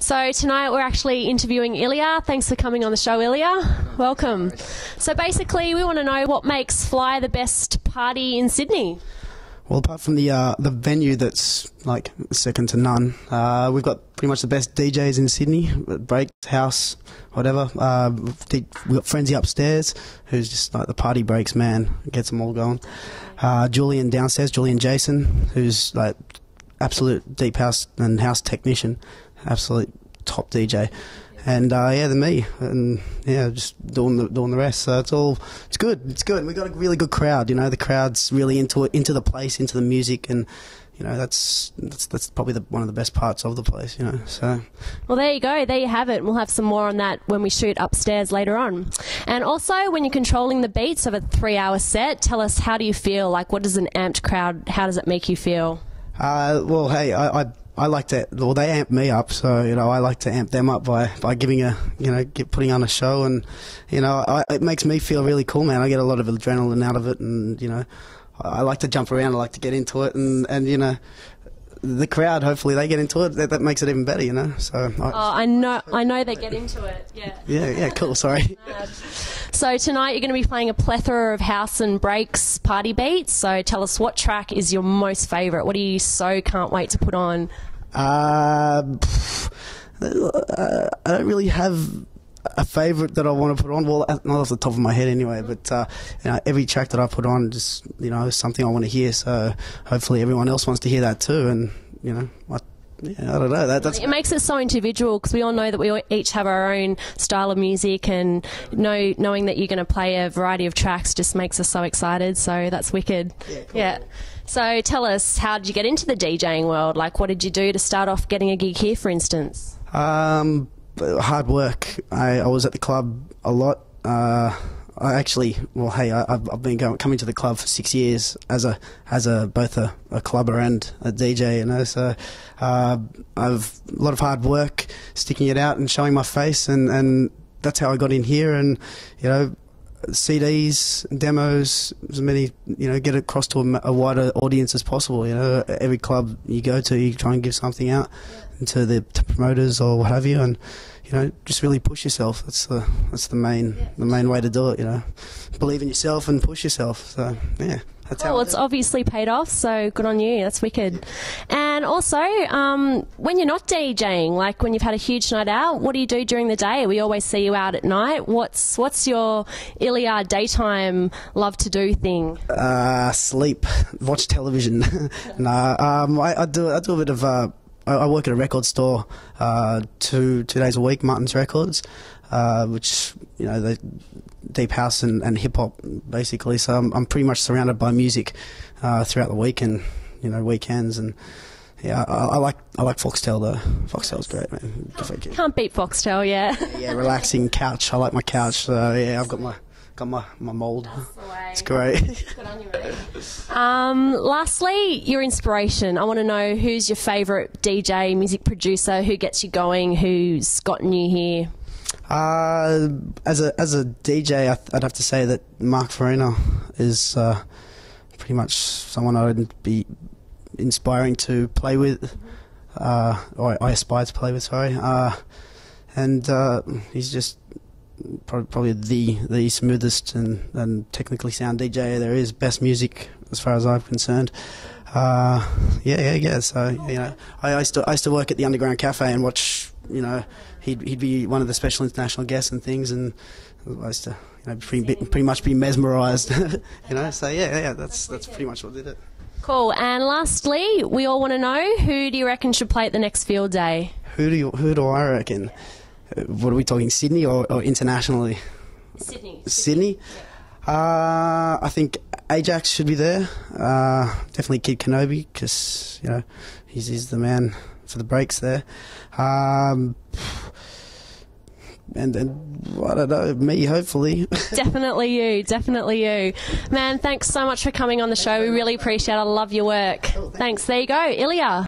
So tonight we're actually interviewing Illya. Thanks for coming on the show, Illya. Welcome. So basically we want to know what makes Fly the best party in Sydney. Well, apart from the venue that's like second to none, we've got pretty much the best DJs in Sydney, break, house, whatever. We've got Frenzy upstairs, who's just like the party breaks man, gets them all going. Julian downstairs, Julian Jason, who's like absolute deep house and house technician, absolute top DJ. And then me, and yeah, just doing the rest. So it's good. We've got a really good crowd. You know, the crowd's really into it, into the place, into the music, and you know that's probably one of the best parts of the place. You know, so. Well, there you go. There you have it. We'll have some more on that when we shoot upstairs later on. And also, when you're controlling the beats of a 3-hour set, tell us, how do you feel? Like, what does an amped crowd? How does it make you feel? Well, hey, I like to, well, they amp me up, so, you know, I like to amp them up by giving putting on a show, and, you know, it makes me feel really cool, man. I get a lot of adrenaline out of it, and, you know, I like to jump around, I like to get into it, and you know, the crowd, hopefully they get into it, that makes it even better, you know, so. I know they get into it, yeah. Yeah, cool, sorry. So tonight you're going to be playing a plethora of house and breaks party beats, so tell us, what track is your most favourite? What do you so can't wait to put on? I don't really have a favourite that I want to put on. Well, not off the top of my head anyway, but you know, every track that I put on just, you know, is something I want to hear, so hopefully everyone else wants to hear that too, and you know, I don't know. That's it makes it so individual, because we all know that we each have our own style of music, and knowing that you're going to play a variety of tracks just makes us so excited, so that's wicked. Yeah, cool. Yeah. So tell us, how did you get into the DJing world? Like, what did you do to start off getting a gig here, for instance? Hard work. I was at the club a lot. I actually, well, hey, I've been coming to the club for 6 years as both a clubber and a DJ, you know. So I've a lot of hard work, sticking it out and showing my face, and that's how I got in here. And you know, CDs, demos, as many, you know, get across to a wider audience as possible. You know, every club you go to, you try and give something out to the promoters or what have you, and you know, just really push yourself. That's the main way to do it. You know, believe in yourself and push yourself. So yeah. Well, it's obviously paid off, so good on you. That's wicked. And also, when you're not DJing, like when you've had a huge night out, what do you do during the day? We always see you out at night. What's your Illya daytime love to do thing? Sleep, watch television. I do a bit of. I work at a record store 2 days a week, Martin's Records, which, you know, they deep house and hip hop basically. So I'm pretty much surrounded by music throughout the week and, you know, weekends, and yeah, I like Foxtel though. Foxtel's great, man. Can't beat Foxtel, yeah. Yeah, relaxing couch. I like my couch. So yeah, I've got my mould. It's great. Good on you, mate. Lastly, your inspiration. I want to know, who's your favourite DJ, music producer, who gets you going, who's gotten you here? As a DJ, I'd have to say that Mark Farina is pretty much someone I'd be inspiring to play with, or I aspire to play with. Sorry, and he's just probably the smoothest and technically sound DJ there is. Best music as far as I'm concerned. Yeah. So you know, I used to work at the Underground Cafe and watch. You know, he'd be one of the special international guests and things, and I used to, you know, pretty much be mesmerised. You know, so yeah, that's pretty much what did it. Cool. And lastly, we all want to know, who do you reckon should play at the next field day? Who do I reckon? What are we talking, Sydney or internationally? Sydney? Yeah. I think Ajax should be there. Definitely Kid Kenobi, because, you know, he's the man for the breaks there. And I don't know, me, hopefully. Definitely you. Man, thanks so much for coming on the show. We really appreciate it. I love your work. Cool, thanks. There you go, Illya.